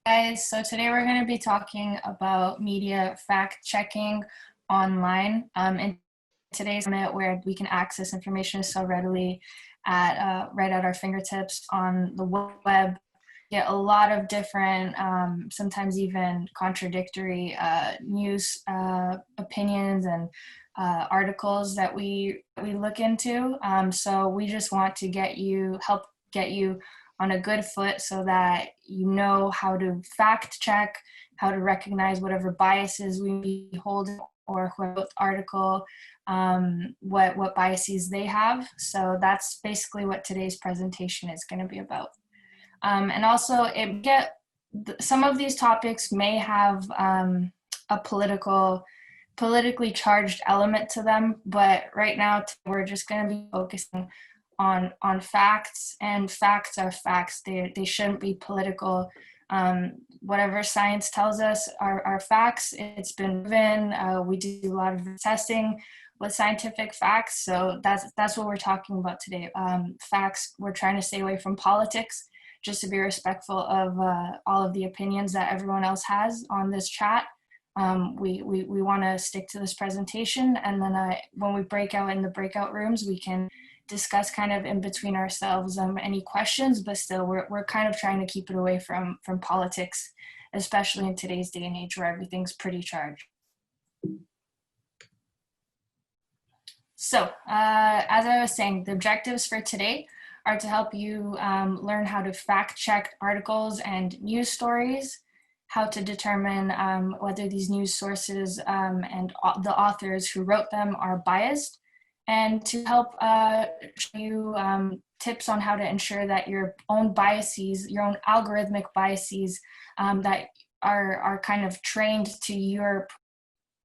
Guys, so today we're going to be talking about media fact checking online. In today's minute, where we can access information so readily right at our fingertips on the web, get a lot of different, sometimes even contradictory news opinions and articles that we look into. So we just want to help get you on a good foot so that you know how to fact check, how to recognize whatever biases we hold or who wrote the article, what biases they have. So that's basically what today's presentation is going to be about. And also, some of these topics may have a politically charged element to them, but right now we're just going to be focusing on facts, and facts are facts. They shouldn't be political. Whatever science tells us are facts. It's been proven. We do a lot of testing with scientific facts, so that's what we're talking about today. Facts. We're trying to stay away from politics, just to be respectful of all of the opinions that everyone else has on this chat. We want to stick to this presentation, and then when we break out in the breakout rooms, we can discuss kind of in between ourselves any questions, but still we're kind of trying to keep it away from politics, especially in today's day and age where everything's pretty charged. So as I was saying, the objectives for today are to help you learn how to fact check articles and news stories, how to determine whether these news sources and the authors who wrote them are biased, and to help show you tips on how to ensure that your own biases, your own algorithmic biases that are kind of trained to your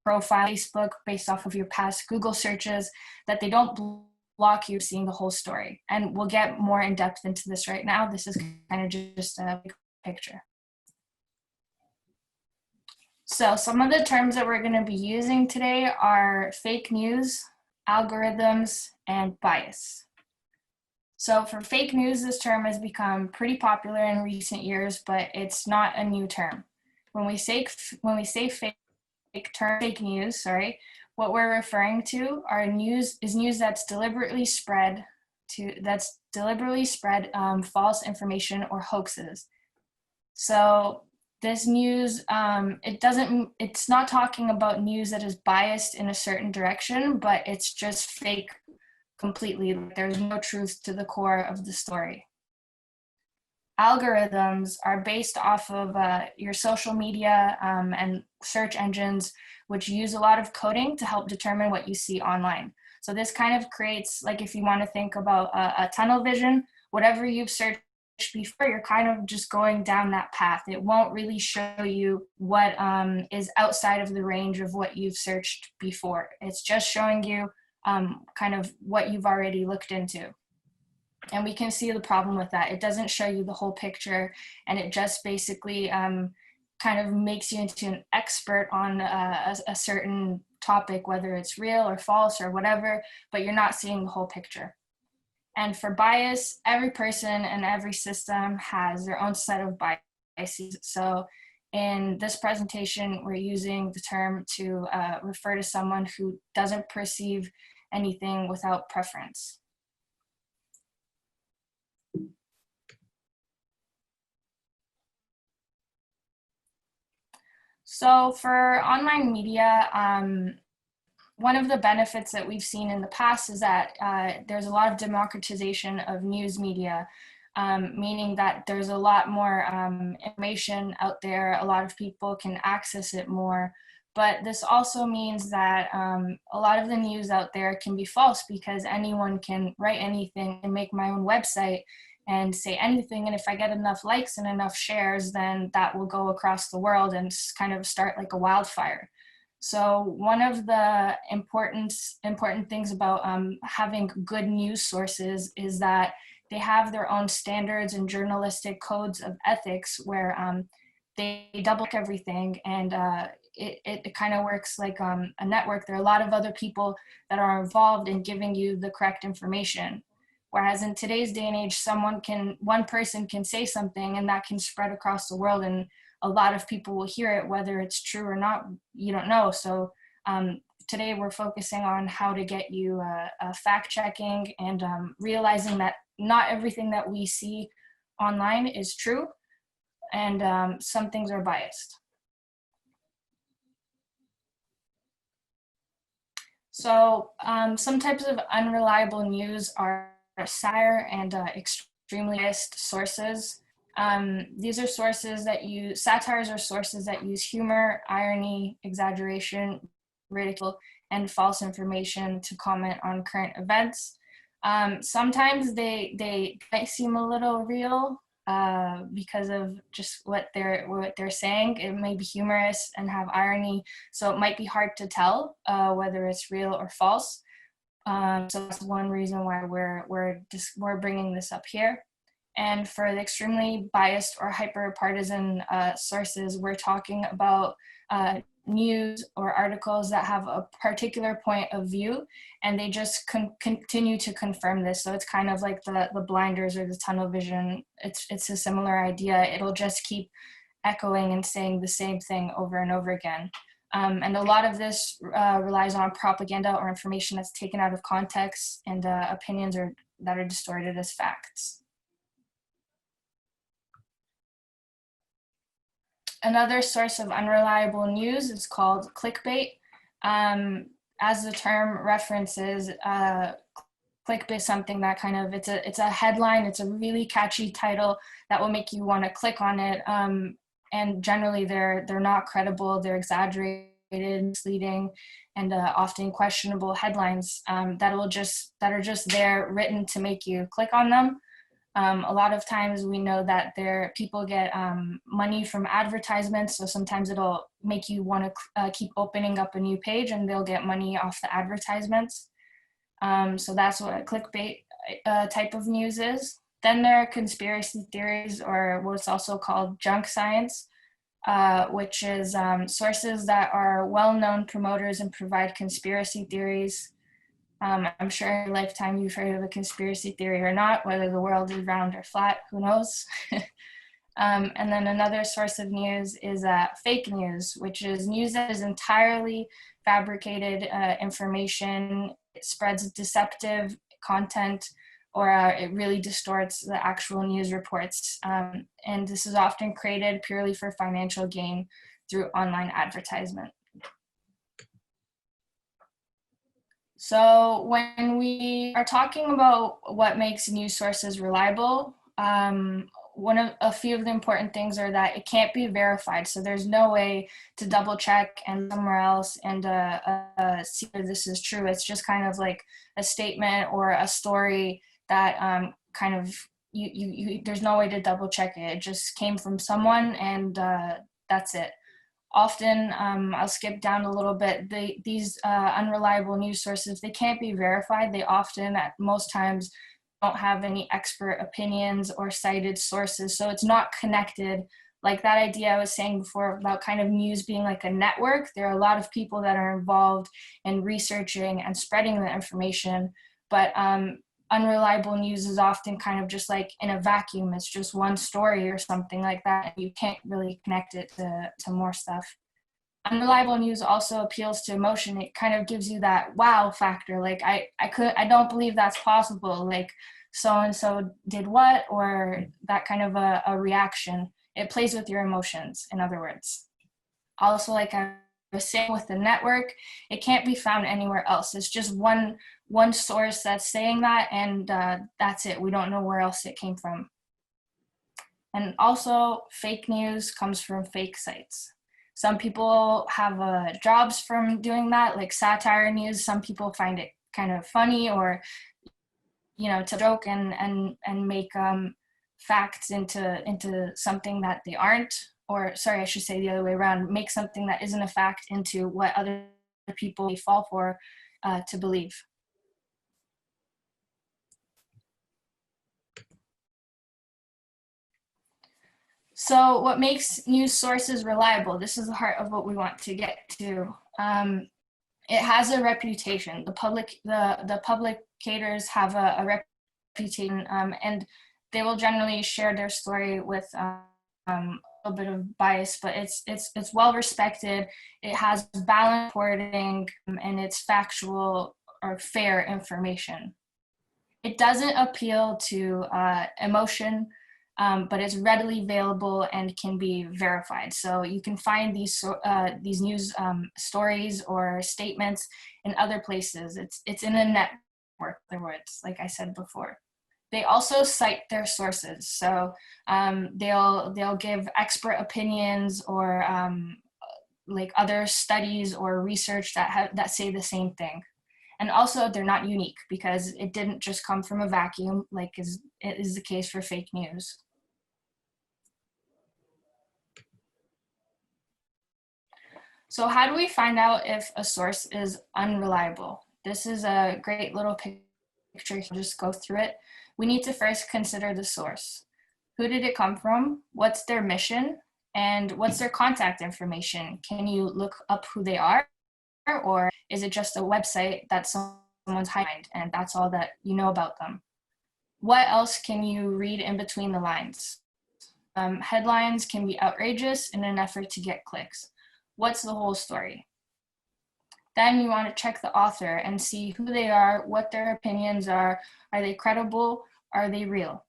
profile, Facebook, based off of your past Google searches, that they don't block you seeing the whole story. And we'll get more in depth into this right now. This is kind of just a big picture. So some of the terms that we're going to be using today are fake news, algorithms, and bias. So for fake news, this term has become pretty popular in recent years, but it's not a new term. When we say fake news, what we're referring to is news that's deliberately spread false information or hoaxes. So this news, it's not talking about news that is biased in a certain direction, but it's just fake completely. There's no truth to the core of the story. Algorithms are based off of your social media and search engines, which use a lot of coding to help determine what you see online. So this kind of creates, like, if you want to think about a tunnel vision, whatever you've searched before, you're kind of just going down that path. It won't really show you what is outside of the range of what you've searched before. It's just showing you kind of what you've already looked into. And we can see the problem with that. It doesn't show you the whole picture, and it just basically kind of makes you into an expert on a certain topic, whether it's real or false or whatever, but you're not seeing the whole picture. And for bias, every person and every system has their own set of biases. So in this presentation, we're using the term to refer to someone who doesn't perceive anything without preference. So for online media, one of the benefits that we've seen in the past is that there's a lot of democratization of news media, meaning that there's a lot more information out there. A lot of people can access it more. But this also means that a lot of the news out there can be false, because anyone can write anything and make my own website and say anything. And if I get enough likes and enough shares, then that will go across the world and kind of start like a wildfire. So one of the important things about having good news sources is that they have their own standards and journalistic codes of ethics, where they double check everything, and it kind of works like a network. There are a lot of other people that are involved in giving you the correct information. Whereas in today's day and age, one person can say something and that can spread across the world, and a lot of people will hear it, whether it's true or not, you don't know. So today we're focusing on how to get you fact checking and realizing that not everything that we see online is true, and some things are biased. So some types of unreliable news are satire and extremely biased sources. These are satires are sources that use humor, irony, exaggeration, ridicule, and false information to comment on current events. Sometimes they might seem a little real, because of just what they're saying. It may be humorous and have irony, so it might be hard to tell whether it's real or false. So that's one reason why we're bringing this up here. And for the extremely biased or hyper-partisan sources, we're talking about news or articles that have a particular point of view, and they just continue to confirm this. So it's kind of like the blinders or the tunnel vision. It's a similar idea. It'll just keep echoing and saying the same thing over and over again. And a lot of this relies on propaganda or information that's taken out of context, and opinions that are distorted as facts. Another source of unreliable news is called clickbait. As the term references, clickbait is something that it's a headline, it's a really catchy title that will make you want to click on it. And generally they're not credible, they're exaggerated, misleading, and often questionable headlines that are just there written to make you click on them. A lot of times we know that people get money from advertisements, so sometimes it'll make you want to keep opening up a new page and they'll get money off the advertisements. So that's what a clickbait type of news is. Then there are conspiracy theories, or what's also called junk science, which is sources that are well-known promoters and provide conspiracy theories. I'm sure in your lifetime you've heard of a conspiracy theory or not, whether the world is round or flat, who knows? And then another source of news is fake news, which is news that is entirely fabricated information. It spreads deceptive content, or it really distorts the actual news reports. And this is often created purely for financial gain through online advertisement. So when we are talking about what makes news sources reliable, a few of the important things are that it can't be verified. So there's no way to double check and somewhere else and see if this is true. It's just kind of like a statement or a story that there's no way to double check it. It just came from someone, and that's it. Often, I'll skip down a little bit, these unreliable news sources, they can't be verified. They often, at most times, don't have any expert opinions or cited sources, so it's not connected. Like that idea I was saying before about kind of news being like a network, there are a lot of people that are involved in researching and spreading the information, but unreliable news is often kind of just like in a vacuum. It's just one story or something like that, and you can't really connect it to more stuff. Unreliable news also appeals to emotion. It kind of gives you that wow factor. Like I don't believe that's possible. Like so-and-so did what, or that kind of a reaction. It plays with your emotions, in other words. Also, like I was saying with the network, it can't be found anywhere else. It's just one source that's saying that, and that's it. We don't know where else it came from. And also, fake news comes from fake sites. Some people have jobs from doing that, like satire news. Some people find it kind of funny, or to joke and make facts into something that they aren't. Or sorry, I should say the other way around, make something that isn't a fact into what other people fall for to believe. So what makes news sources reliable? This is the heart of what we want to get to. It has a reputation. The publicators have a reputation, and they will generally share their story with a little bit of bias, but it's well respected. It has balanced reporting, and it's factual or fair information. It doesn't appeal to emotion, but it's readily available and can be verified. So you can find these news stories or statements in other places. It's in a network, in other words, like I said before. They also cite their sources. So they'll give expert opinions or like other studies or research that say the same thing. And also, they're not unique because it didn't just come from a vacuum, like it is the case for fake news. So how do we find out if a source is unreliable? This is a great little picture. I'll just go through it. We need to first consider the source. Who did it come from? What's their mission? And what's their contact information? Can you look up who they are? Or is it just a website that someone's highlighted and that's all that you know about them? What else can you read in between the lines? Headlines can be outrageous in an effort to get clicks. What's the whole story? Then you want to check the author and see who they are, what their opinions are they credible, are they real?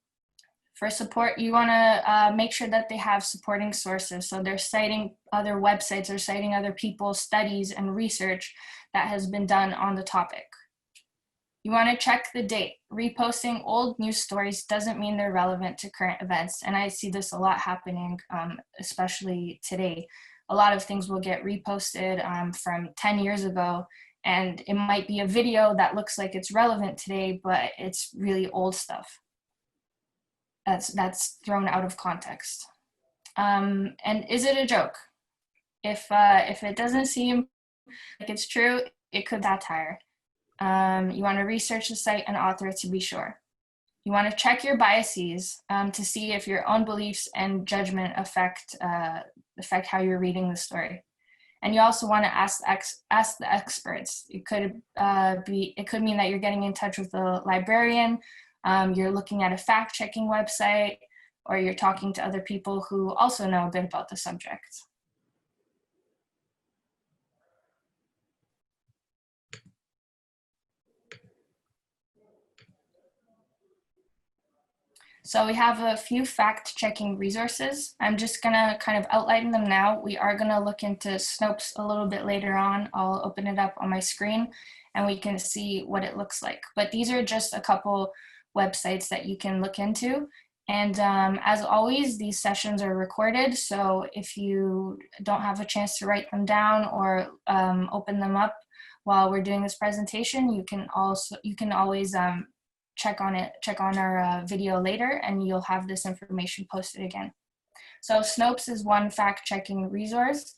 For support, you want to make sure that they have supporting sources. So they're citing other websites or citing other people's studies and research that has been done on the topic. You want to check the date. Reposting old news stories doesn't mean they're relevant to current events. And I see this a lot happening, especially today. A lot of things will get reposted from 10 years ago, and it might be a video that looks like it's relevant today, but it's really old stuff. That's thrown out of context. And is it a joke? If it doesn't seem like it's true, it could be satire. You want to research the site and author to be sure. You want to check your biases to see if your own beliefs and judgment affect how you're reading the story. And you also want to ask the experts. It could mean that you're getting in touch with a librarian, you're looking at a fact-checking website, or you're talking to other people who also know a bit about the subject. So we have a few fact-checking resources. I'm just gonna kind of outline them now. We are gonna look into Snopes a little bit later on. I'll open it up on my screen and we can see what it looks like. But these are just a couple websites that you can look into. And as always, these sessions are recorded. So if you don't have a chance to write them down or open them up while we're doing this presentation, you can always check on our video later, and you'll have this information posted again. So Snopes is one fact-checking resource.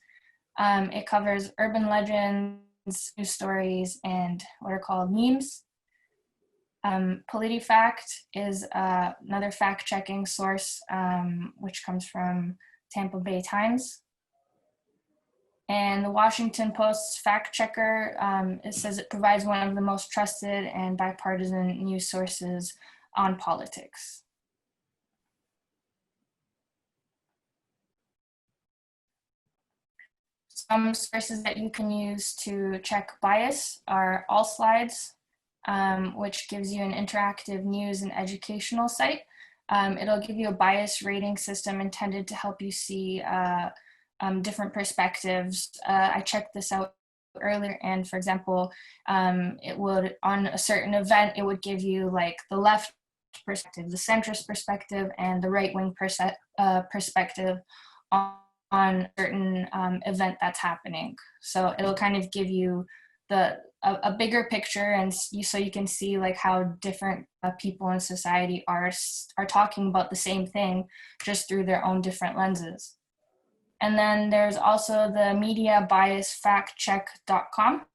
It covers urban legends, news stories, and what are called memes. PolitiFact is another fact-checking source, which comes from Tampa Bay Times. And the Washington Post's fact checker, it says it provides one of the most trusted and bipartisan news sources on politics. Some sources that you can use to check bias are AllSlides, which gives you an interactive news and educational site. It'll give you a bias rating system intended to help you see different perspectives. I checked this out earlier, and for example, it would, on a certain event, it would give you like the left perspective, the centrist perspective, and the right-wing perspective on a certain event that's happening. So it'll kind of give you a bigger picture, and so you can see like how different people in society are talking about the same thing, just through their own different lenses. And then there's also the mediabiasfactcheck.com,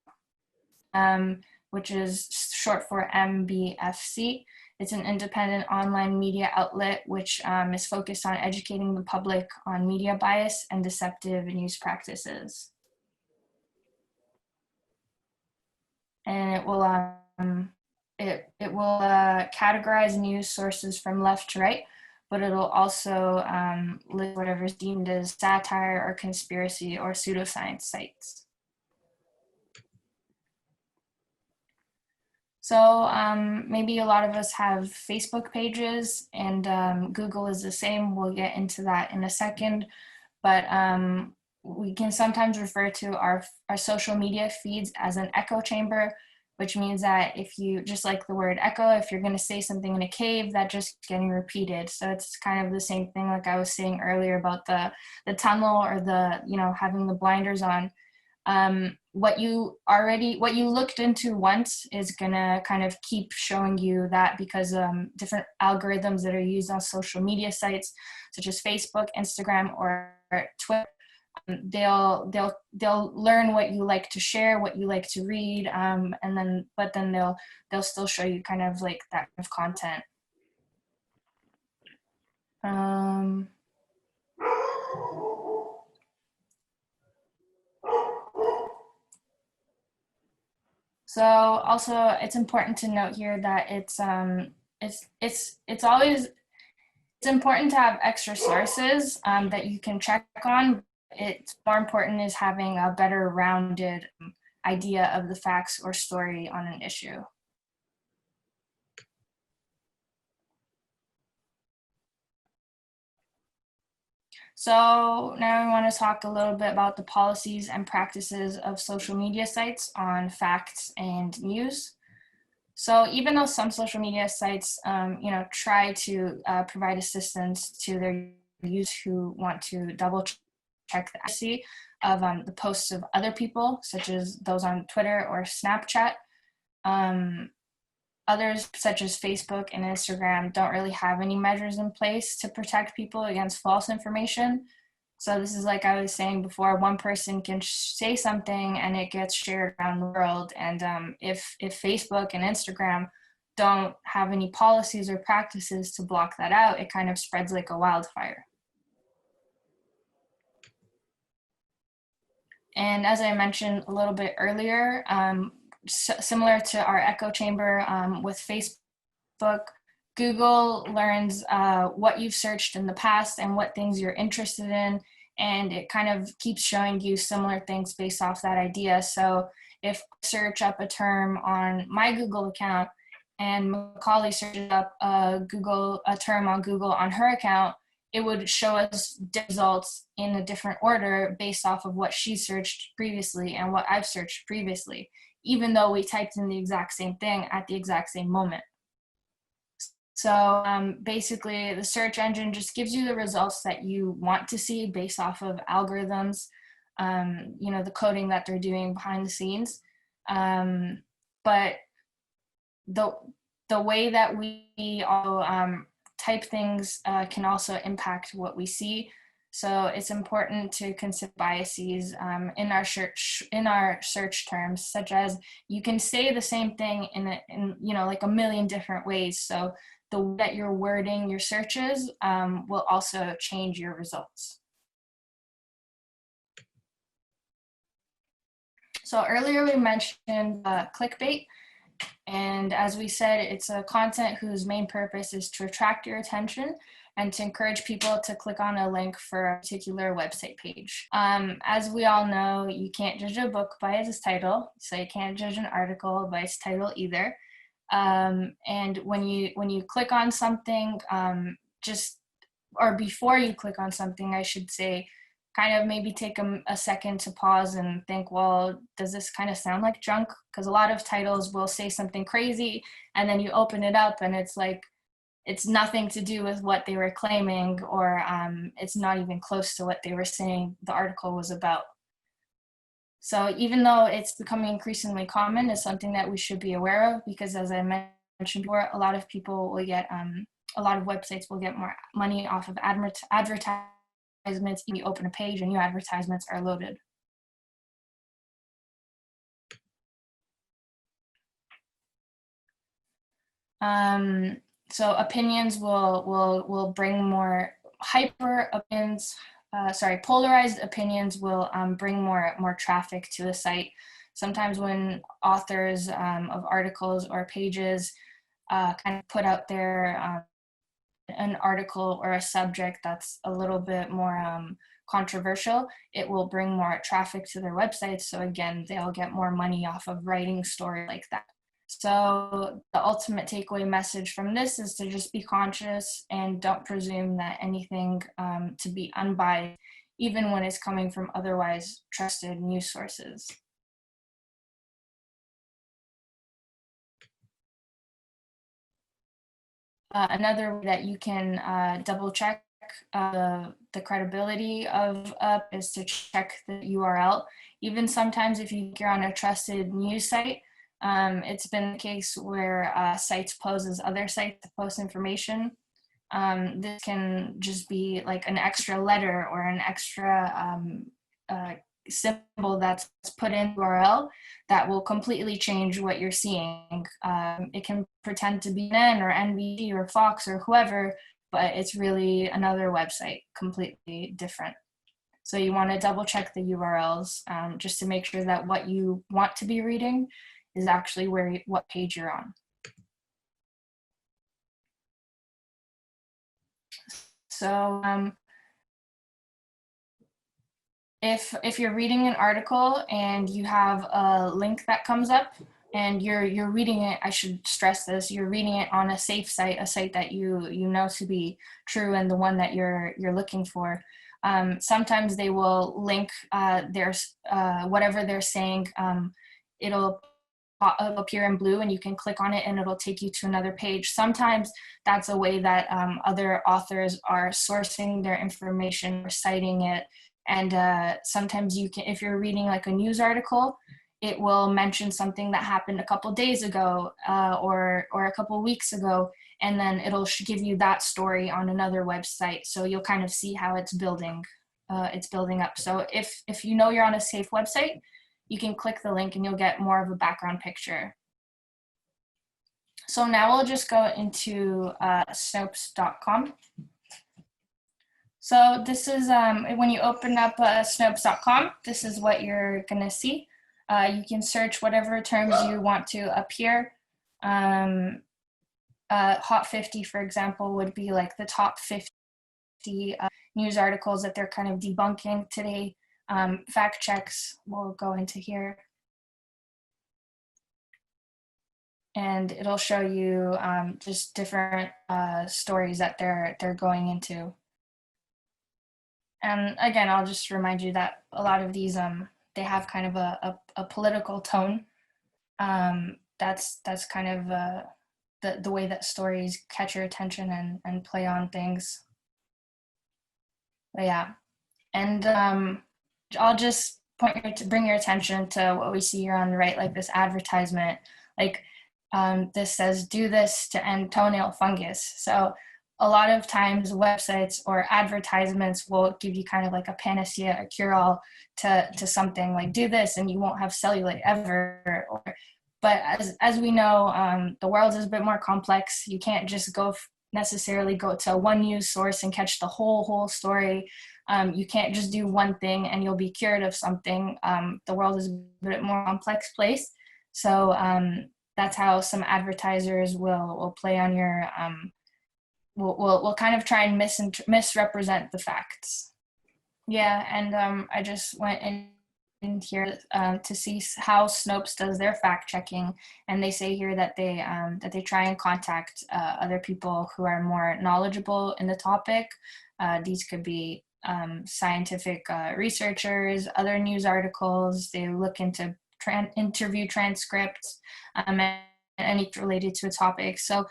which is short for MBFC. It's an independent online media outlet which is focused on educating the public on media bias and deceptive news practices. And it will it will categorize news sources from left to right, but it'll also list whatever is deemed as satire or conspiracy or pseudoscience sites. So maybe a lot of us have Facebook pages, and Google is the same. We'll get into that in a second. But we can sometimes refer to our social media feeds as an echo chamber, which means that if you, just like the word echo, if you're going to say something in a cave, that just getting repeated. So it's kind of the same thing like I was saying earlier about the tunnel or the, having the blinders on. What you looked into once is gonna kind of keep showing you that, because different algorithms that are used on social media sites such as Facebook, Instagram, or Twitter, they'll learn what you like to share, what you like to read, and then they'll still show you kind of like that kind of content. So also it's important to note here that it's always, it's important to have extra sources that you can check on. It's more important is having a better rounded idea of the facts or story on an issue. So now we want to talk a little bit about the policies and practices of social media sites on facts and news. So even though some social media sites, try to provide assistance to their users who want to double check the accuracy of the posts of other people, such as those on Twitter or Snapchat, others, such as Facebook and Instagram, don't really have any measures in place to protect people against false information. So this is like I was saying before, one person can say something and it gets shared around the world. And if Facebook and Instagram don't have any policies or practices to block that out, it kind of spreads like a wildfire. And as I mentioned a little bit earlier, similar to our echo chamber with Facebook, Google learns what you've searched in the past and what things you're interested in, and it kind of keeps showing you similar things based off that idea. So if I search up a term on my Google account and Macaulay searches up a term on Google on her account, it would show us results in a different order based off of what she searched previously and what I've searched previously, even though we typed in the exact same thing at the exact same moment. So basically, the search engine just gives you the results that you want to see based off of algorithms, the coding that they're doing behind the scenes. But the way that we all type things can also impact what we see. So it's important to consider biases in our search terms, such as you can say the same thing in like a million different ways. So the way that you're wording your searches will also change your results. So earlier we mentioned clickbait. And as we said, it's a content whose main purpose is to attract your attention and to encourage people to click on a link for a particular website page. As we all know, you can't judge a book by its title, so you can't judge an article by its title either. And when you click on something, before you click on something, I should say, kind of maybe take a second to pause and think, well, does this kind of sound like junk? Because a lot of titles will say something crazy and then you open it up and it's like, it's nothing to do with what they were claiming, or it's not even close to what they were saying the article was about. So even though it's becoming increasingly common, it's something that we should be aware of, because as I mentioned before, a lot of people will get, a lot of websites will get more money off of advertising. You open a page and new advertisements are loaded. So opinions will bring more polarized opinions will bring more traffic to the site. sometimes when authors of articles or pages kind of put out their an article or a subject that's a little bit more controversial, it will bring more traffic to their website. So again, they'll get more money off of writing story like that. So the ultimate takeaway message from this is to just be conscious and don't presume that anything to be unbiased, even when it's coming from otherwise trusted news sources. Another way that you can double check the credibility of is to check the URL. Even sometimes if you're on a trusted news site, it's been the case where sites pose as other sites to post information. This can just be like an extra letter or an extra symbol that's put in URL that will completely change what you're seeing. It can pretend to be CNN or NBC or Fox or whoever, but it's really another website, completely different. So you want to double check the URLs just to make sure that what you want to be reading is actually what page you're on. So if you're reading an article and you have a link that comes up and you're reading it, I should stress this, you're reading it on a safe site, a site that you know to be true and the one that you're looking for. Sometimes they will link their whatever they're saying. It'll appear in blue and you can click on it and it'll take you to another page. Sometimes that's a way that other authors are sourcing their information or citing it. And sometimes you can, if you're reading like a news article, it will mention something that happened a couple days ago or a couple weeks ago, and then it'll give you that story on another website. So you'll kind of see how it's building up. So if you know you're on a safe website, you can click the link and you'll get more of a background picture. So now we'll just go into Snopes.com. So this is, when you open up Snopes.com, this is what you're gonna see. You can search whatever terms you want to appear. Hot 50, for example, would be like the top 50 news articles that they're kind of debunking today. Fact checks, we'll go into here. And it'll show you just different stories that they're going into. And again, I'll just remind you that a lot of these, they have kind of a political tone. That's kind of the way that stories catch your attention and play on things. But yeah, and I'll just bring your attention to what we see here on the right, like this advertisement. Like this says, do this to end toenail fungus. So a lot of times websites or advertisements will give you kind of like a panacea, a cure-all to something, like do this and you won't have cellulite ever. But as we know, the world is a bit more complex. You can't just necessarily go to one news source and catch the whole story. You can't just do one thing and you'll be cured of something. The world is a bit more complex place. So that's how some advertisers will play on your will kind of try and misrepresent the facts. Yeah, and I just went in here to see how Snopes does their fact checking, and they say here that they try and contact other people who are more knowledgeable in the topic. These could be scientific researchers, other news articles. They look into interview transcripts and anything related to a topic. So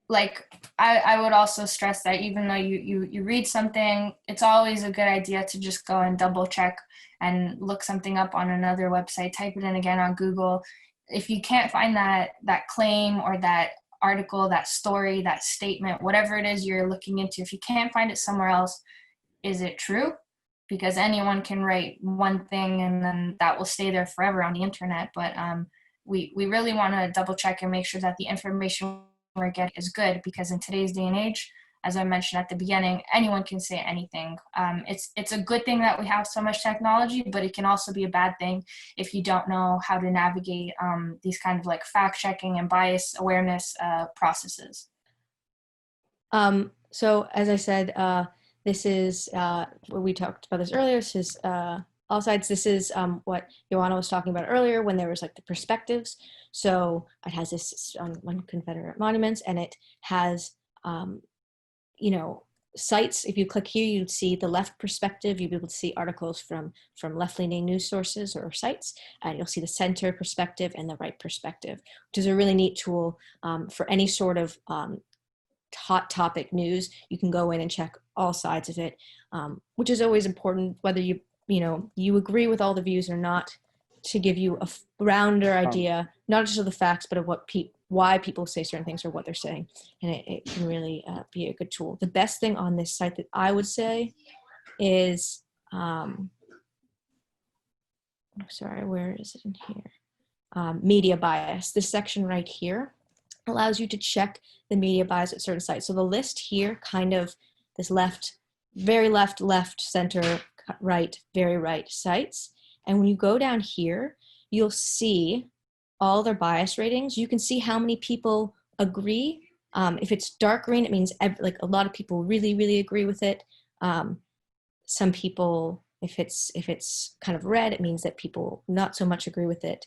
like I would also stress that even though you read something, it's always a good idea to just go and double check and look something up on another website, type it in again on Google. If you can't find that claim or that article, that story, that statement, whatever it is you're looking into, if you can't find it somewhere else, is it true? Because anyone can write one thing and then that will stay there forever on the internet. But we really want to double check and make sure that the information we're getting is good, because in today's day and age, as I mentioned at the beginning, anyone can say anything. It's a good thing that we have so much technology, but it can also be a bad thing if you don't know how to navigate these kind of like fact checking and bias awareness processes. So as I said, this is we talked about this earlier. This is all sides. This is what Joanna was talking about earlier when there was like the perspectives. So it has this on Confederate monuments, and it has sites. If you click here, you'd see the left perspective. You'd be able to see articles from left-leaning news sources or sites, and you'll see the center perspective and the right perspective, which is a really neat tool for any sort of hot topic news. You can go in and check all sides of it, which is always important, whether you agree with all the views or not, to give you a rounder idea, not just of the facts, but of why people say certain things or what they're saying. And it can really be a good tool. The best thing on this site that I would say is, sorry, where is it in here? Media bias. This section right here allows you to check the media bias at certain sites. So the list here, kind of this left, very left, center, right, very right sites. And when you go down here, you'll see all their bias ratings. You can see how many people agree. If it's dark green, it means like a lot of people really, really agree with it. Some people, if it's kind of red, it means that people not so much agree with it.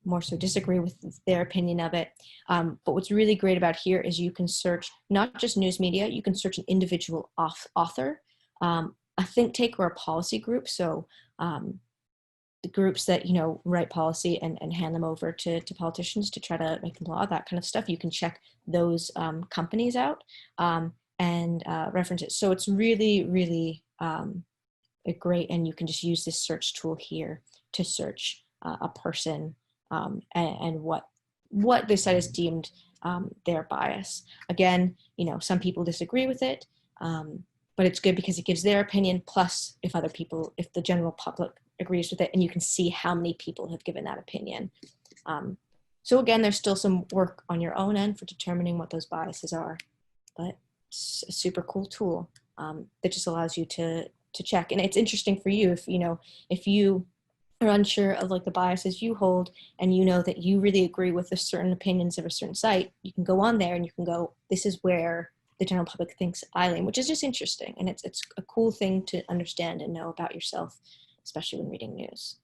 More so disagree with their opinion of it. But what's really great about here is you can search not just news media, you can search an individual author, a think tank or a policy group. So the groups that, write policy and hand them over to politicians to try to make law, that kind of stuff. You can check those companies out and reference it. So it's really, really great. And you can just use this search tool here to search a person and what this site is deemed their bias. Again, some people disagree with it, but it's good because it gives their opinion, plus if the general public agrees with it, and you can see how many people have given that opinion. So again, there's still some work on your own end for determining what those biases are, but it's a super cool tool that just allows you to check. And it's interesting for you if you are unsure of like the biases you hold, and that you really agree with the certain opinions of a certain site, you can go on there and you can go, this is where the general public thinks I lean, which is just interesting. And it's a cool thing to understand and know about yourself, especially when reading news.